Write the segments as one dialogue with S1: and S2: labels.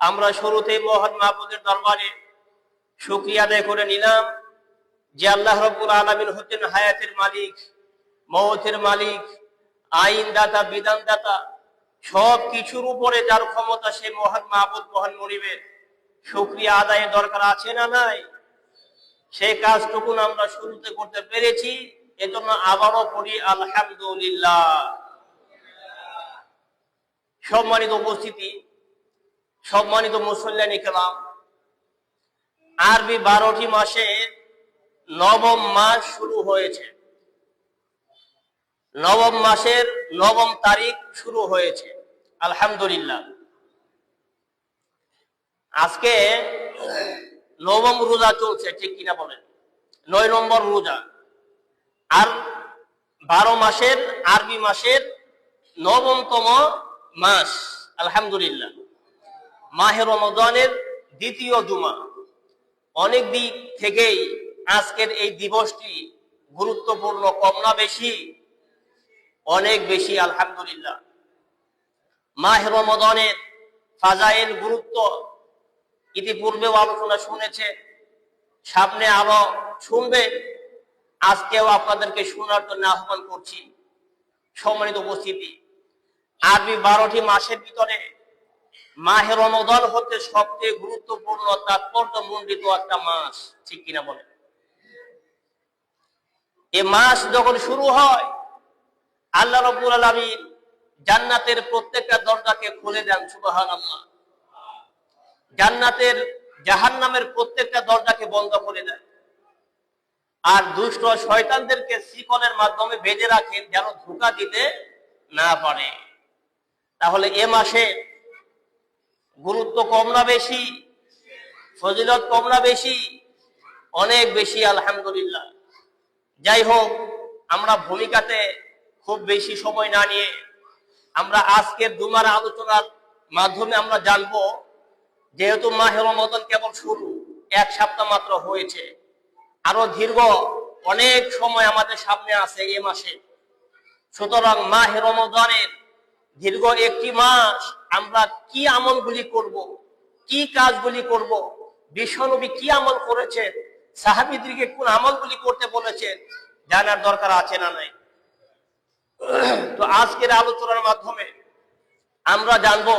S1: আমরা শুরুতেই মহান মাহবুদের দরবারে শুকরিয়া আদায় করে নিলাম যে আল্লাহ রাব্বুল আলামিন হচ্ছেন হায়াতের মালিক, মওতের মালিক, আইনদাতা, বিধানদাতা, সব কিছুর উপরে যার ক্ষমতা সে মহান মাহবুদ, মহান মুনিবের শুকরিয়া আদায়ের দরকার আছে না নাই? সেই কাজটুকু আমরা শুরুতে করতে পেরেছি, এজন্য আবারও পড়ি আলহামদুলিল্লাহ। সম্মানিত উপস্থিতি, সম্মানিত মুসল্লিয়ানে কেরাম, আরবি 12টি মাসের নবম মাস শুরু হয়েছে। নবম মাসের নবম তারিখ শুরু হয়েছে, আলহামদুলিল্লাহ। আজকে নবম রোজা চলছে, ঠিক কিনা বলেন? 9 নম্বর রোজা। আর 12 মাসের আরবি মাসের নবমতম মাস, আলহামদুলিল্লাহ। মাহে রমাদানের দ্বিতীয় জুমা। অনেক দিক থেকেই আজকের এই দিবসটি গুরুত্বপূর্ণ, কম না বেশি? অনেক বেশি, আলহামদুলিল্লাহ। মাহে রমাদানের ফাজাইল, গুরুত্ব ইতিপূর্বেও আলোচনা শুনেছে, সামনে আরো শুনবে। আজকেও আপনাদেরকে শোনার জন্য আহ্বান করছি। সম্মানিত উপস্থিতি, আরবি 12টি মাসের ভিতরে মাহে রমাদান হচ্ছে সবচেয়ে গুরুত্বপূর্ণ, তাৎপর্যমণ্ডিত একটা মাস, ঠিক কিনা বলেন? এই মাস যখন শুরু হয়, আল্লাহ রাব্বুল আলামিন জান্নাতের প্রত্যেকটা দরজাকে খুলে দেন, সুবহানাল্লাহ। জান্নাতের, জাহান্নামের প্রত্যেকটা দরজাকে বন্ধ করে দেন। আর দুষ্ট শয়তানদেরকে শিকলের মাধ্যমে বেঁধে রাখেন, যেন ধোঁকা দিতে না পারে। তাহলে এ মাসে গুরুত্ব কম না বেশি? ফজিলত কম না বেশি? অনেক বেশি, আলহামদুলিল্লাহ। যাই হোক, আমরা ভূমিকাতে খুব বেশি সময় না নিয়ে আমরা আজকের জুমার আলোচনার মাধ্যমে আমরা জানবো, যেহেতু মাহে রমাদান কেবল শুরু, 1 সপ্তাহ মাত্র হয়েছে, আরো দীর্ঘ অনেক সময় আমাদের সামনে আছে এ মাসে। সুতরাং মাহে রমাদানের দীর্ঘ একটি মাস আমরা কি আমলগুলি করব, কি কাজগুলি করব, বিশ্বনবী কি আমল করেছেন, সাহাবীদেরকে কোন আমলগুলি করতে বলেছেন, জানার দরকার আছে না নাই? তো আজকের আলোচনার মাধ্যমে আমরা জানবো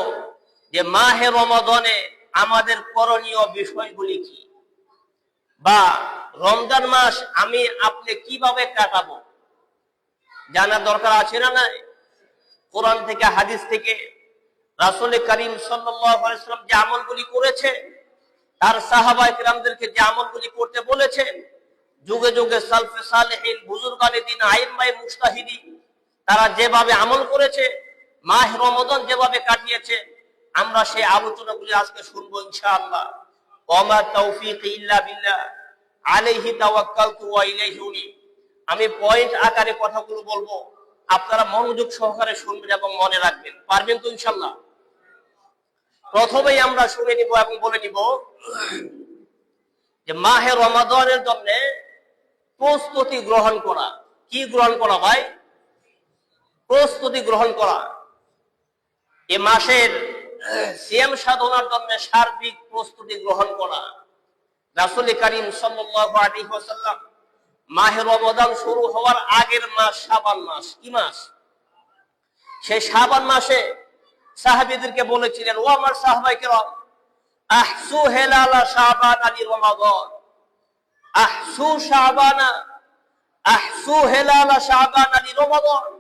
S1: যে মাহে রমাদানে আমাদের করণীয় বিষয়গুলি কি, বা রমজান মাস আমি আপনি কিভাবে কাটাবো, জানার দরকার আছে না নাই? কোরআন থেকে, হাদিস থেকে রাসূল করিম সাল্লাল্লাহু আলাইহি ওয়াসাল্লাম যে আমলগুলি করেছে, তার সাহাবায়ে কিরামদেরকে যে আমলগুলি করতে বলেছেন, যুগে যুগে সালফে সালেহিন, বুজুর্গানে দিন, আইম্মায়ে মুজতাহিদিন, তারা যেভাবে আমল করেছে, মাহে রমাদান যেভাবে কাটিয়েছে, আমরা সেই আলোচনাগুলি আজকে শুনবো ইনশাআল্লাহ। ওয়া তাওফীক ইল্লা বিল্লাহ, আলাইহি তাওয়াক্কালতু ওয়া ইলাইহি উনীব। আমি পয়েন্ট আকারে কথাগুলো বলবো, আপনারা মনোযোগ সহকারে শুনবেন এবং মনে রাখবেন। পারবেন তো ইনশাআল্লাহ? প্রথমেই আমরা শুনে নিব এবং বলে নিব যে মাহে রমাদানের জন্য প্রস্তুতি গ্রহণ করা। কি গ্রহণ করা ভাই? প্রস্তুতি গ্রহণ করা। এ মাসের সিয়াম সাধনার জন্য সার্বিক প্রস্তুতি গ্রহণ করা। রাসূল করিম সাল্লাল্লাহু আলাইহি ওয়াসাল্লাম মাহে রমাদান শুরু হওয়ার আগের মাস শাবান মাস। কি মাস? সেই শাবান মাসে সাহাবীদেরকে বলেছিলেন, ও আমার সাহাবায়ে কেরাম, আহসু হিলালা শাবান আলি রমাদান, আহসু শাবানা, আহসু হিলালা শাবান আলি রমাদান।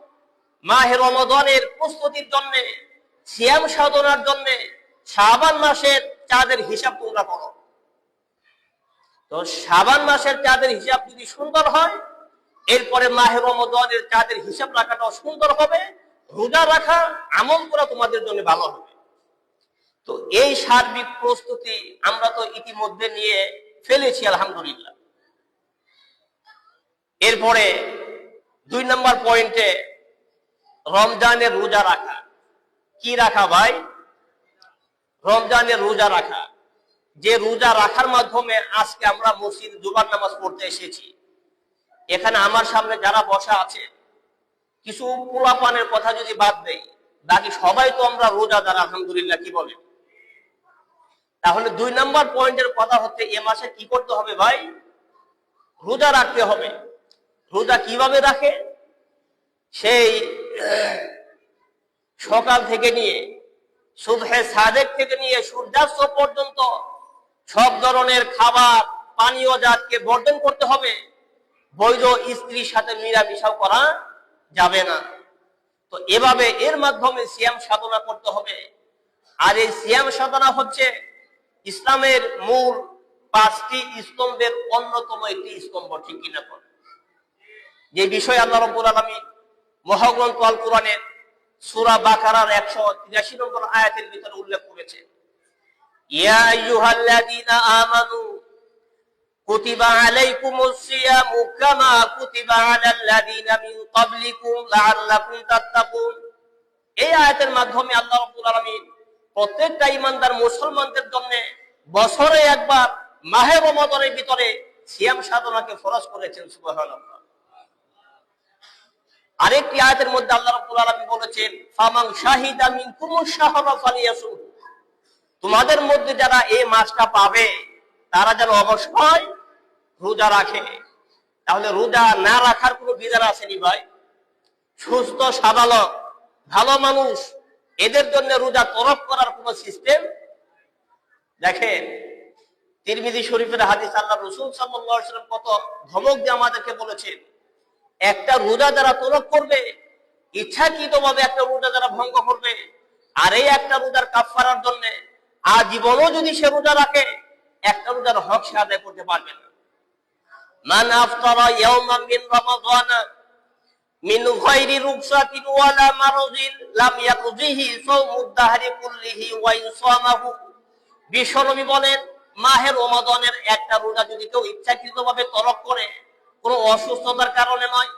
S1: মাহে রমাদানের প্রস্তুতির জন্য, সিয়াম সাধনার জন্য শাবান মাসের চাঁদের হিসাব তোমরা করো। তো শাবান মাসের চাঁদের হিসাব যদি সুন্দর হয়, এরপরে মাহে রমাদানের চাঁদের হিসাব রাখাটাও সুন্দর হবে, রোজা রাখা, আমল করা তোমাদের জন্য ভালো হবে। তো এই সার্বিক প্রস্তুতি আমরা তো ইতিমধ্যে নিয়ে ফেলেছি, আলহামদুলিল্লাহ। এরপরে 2 নম্বর পয়েন্টে রমজানের রোজা রাখা। কি রাখা ভাই? রমজানের রোজা রাখা। যে রোজা রাখার মাধ্যমে আজকে আমরা মসজিদ জুমার নামাজ পড়তে এসেছি। এখানে আমার সামনে যারা বসা আছে, কিছু পোলাপানের কথা যদি বাদ দেই, বাকি সবাই তো আমরা রোজাদার, আলহামদুলিল্লাহ। কি বলে? তাহলে 2 নম্বর পয়েন্টের কথা হচ্ছে এ মাসে কি করতে হবে ভাই? রোজা রাখতে হবে। রোজা কিভাবে রাখে? সেই সকাল থেকে নিয়ে সুবহে সাদেক থেকে নিয়ে সূর্যাস্ত পর্যন্ত সব ধরনের খাবার পানীয় জাতকে বর্জন করতে হবে। বৈধ স্ত্রীর সাথে মিলামিশাও করা যাবে না। তো এভাবে এর মাধ্যমে সিয়াম সাধনা করতে হবে। আর এই সিয়াম সাধনা হচ্ছে ইসলামের মূল 5টি স্তম্ভের অন্যতম একটি স্তম্ভ, ঠিক কিনা? যে বিষয়ে আল্লাহ রাব্বুল আলামিন মহাগ্রন্থ আল কোরআনের সূরা বাকারার 183 নম্বর আয়াতের ভিতরে উল্লেখ করেছেন, ইয়া আইয়ুহাল্লাযীনা আমানু কুতিবা আলাইকুমুস সিয়ামু কামা কুতিবা আলাল্লাযীনা মিন ক্বাবলিকুম লাআল্লাকুম তাত্তাকুন। এই আয়াতের মাধ্যমে আল্লাহ রাব্বুল আলামিন প্রত্যেকটা ঈমানদার মুসলমানদের জন্য বছরে একবার মাহে রমাদানের ভিতরে সিয়াম সাধনাকে ফরজ করেছেন। সুবহানাল্লাহ। আরেকটি আয়াতের মধ্যে আল্লাহ রাব্বুল আলামিন বলেছেন, ফামান শাহিদা মিনকুমুশ শাহরা ফালিয়াসুম। তোমাদের মধ্যে যারা এই মাসটা পাবে তারা যেন অবশ্যই রোজা রাখে। তাহলে রোজা না রাখার কোনো বিধান আসেনি ভাই? সুস্থ সাবালক ভালো মানুষ এদের জন্য রোজা তরক করার কোনো সিস্টেম দেখেন। তিরমিজি শরীফের হাদিস, আল্লাহ রাসূল সাল্লাল্লাহু আলাইহি ওয়াসাল্লাম কত ধমক দিয়ে আমাদেরকে বলেছেন, একটা রোজা যারা তরক করবে, ইচ্ছাকৃতভাবে একটা রোজা যারা ভঙ্গ করবে, আর এই একটা রোজার কাফারার জন্য আজীবনও যদি সে রোজা রাখে, একটা রোজার হক সে আদায় করতে পারবে না। মান আফতারা ইয়াওমান মিন রমাদান মিন গায়রি রুকসাতিন ওয়ালা মারজিন লাম ইয়াকজিহি সাওমুদ দাহরি কুল্লিহি ওয়া ইন সামাহু। বিশ্বনবী বলেন, মাহে রমাদানের একটা রোজা যদি কেউ ইচ্ছাকৃতভাবে তরক করে, কোনো অসুস্থতার কারণে নয়,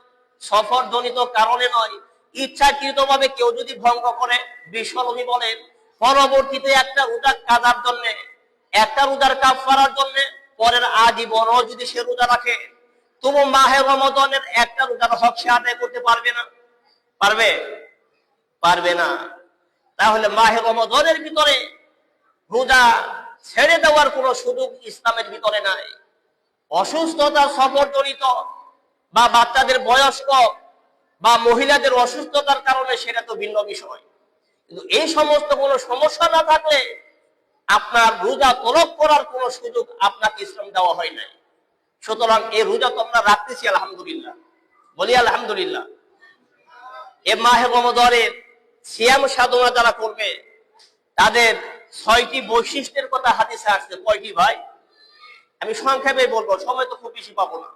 S1: সফরজনিত কারণে নয়, ইচ্ছাকৃতভাবে কেউ যদি ভঙ্গ করে, বিশ্বনবী বলেন পরবর্তীতে একটা রোজা কাজার জন্য, একটা রোজার কাফারার জন্য পরের আজীবনও যদি সে রোজা রাখে, তবু মাহে রমাদানের একটা রোজার হক সে আদায় করতে পারবে না। পারবে না। তাহলে মাহে রমাদানের ভিতরে রোজা ছেড়ে দেওয়ার কোনো সুযোগ ইসলামের ভিতরে নাই। অসুস্থতা, সফরজনিত বা বাচ্চাদের বয়স্ক বা মহিলাদের অসুস্থতার কারণে সেটা তো ভিন্ন বিষয়, কিন্তু এই সমস্ত কোনো সমস্যা না থাকলে আপনার রোজা তলব করার কোনো সুযোগ আপনাকে ইসলাম দেওয়া হয় নাই। সুতরাং এই রোজা তো আমরা রাখতেছি, আলহামদুলিল্লাহ, বলি আলহামদুলিল্লাহ। এ মাহে রমাদানের সিয়াম সাধনা যারা করবে তাদের 6টি বৈশিষ্ট্যের কথা হাদিসে আসছে। কয়টি ভাই? আমি সংক্ষেপে বলবো, সময় তো খুব বেশি পাবো না।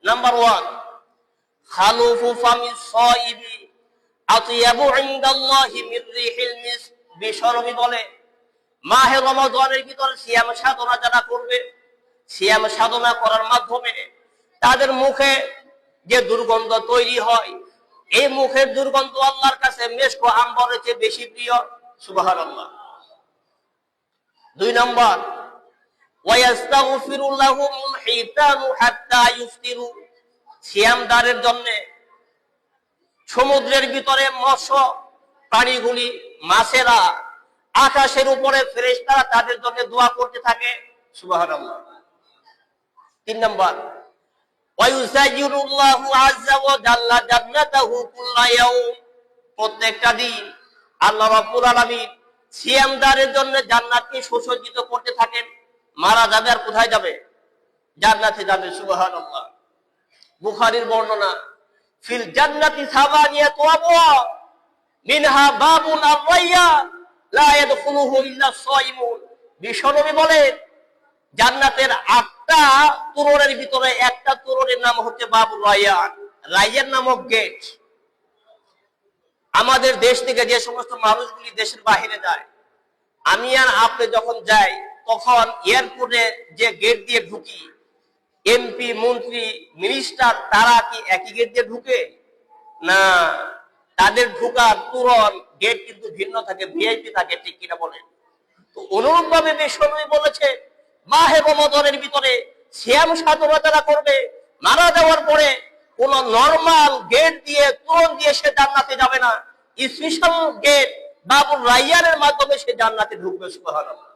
S1: নাম্বার 1, খালুফু ফামিস সাইবি আতিয়াবু ইনদাল্লাহি মির রিহিল মিস্ক। বিশ্বনবী বলে, মাহে রমাদানের ভিতরে সিয়াম সাধনা যারা করবে, সিয়াম সাধনা করার মাধ্যমে তাদের মুখে যে দুর্গন্ধ তৈরি হয়, এই মুখের দুর্গন্ধ আল্লাহর কাছে মেশক আম্বরের চেয়ে বেশি প্রিয়। সুবহানাল্লাহ। 2 নম্বর, ওয়ায়াস্তাগফিরু লাহুমুল হিতানু হাত্তা ইফতিরু। সিয়ামদারের জন্য সমুদ্রের ভিতরে মৎস্য প্রাণীগুলি, মাছেরা, আকাশের উপরে ফেরেশতারা তাদের জন্য দোয়া করতে থাকে। সুবহানাল্লাহ। 3 নম্বর, ওয়ায়ুসাইয়িরুল্লাহু আযজা ওয়া জাল্লা জান্নাতাহু কুল্লা ইয়াউম। প্রত্যেকটা দিন আল্লাহ রাব্বুল আলামিন সিয়ামদারের জন্য জান্নাতকে সুসজ্জিত করতে থাকেন। মারা যাবে আর কোথায় যাবে? জান্নাতে যাবে। সুবহানাল্লাহ। বুখারীর বর্ণনা, ফিল জান্নাতি সামানিয়াতু আবওয়াব মিনহা বাবুন আর-রায়্যান লা ইয়াদখুলুহু ইল্লা সাইমুন। বিশ্বনবী বলেন, জান্নাতের 8টা তোরণের ভিতরে একটা তোরণের নাম হচ্ছে বাবুর রায়্যান, রায়্যান নামক গেট। আমাদের দেশ থেকে যে সমস্ত মানুষগুলি দেশের বাহিরে যায়, আমি আর আপনি যখন যাই তখন এয়ারপোর্টে যে গেট দিয়ে ঢুকি, এমপি, মন্ত্রী, মিনিস্টার তারা কি একই গেট দিয়ে ঢুকে? না, তাদের ঢুকার তোরণ গেট কিন্তু ভিন্ন থাকে, ভিআইপি থাকে, ঠিক কিনা বলেন? তো অনুরূপ ভাবে বিশ্বনবী বলেছে, মাহে রমাদানের ভিতরে সিয়াম সাধনা যারা করবে, মারা যাওয়ার পরে কোন নরমাল গেট দিয়ে, তোরণ দিয়ে সে জান্নাতে যাবে না, স্পেশাল গেট বাবুর রায়্যানের মাধ্যমে সে জান্নাতে ঢুকবে। সুবহানাল্লাহ।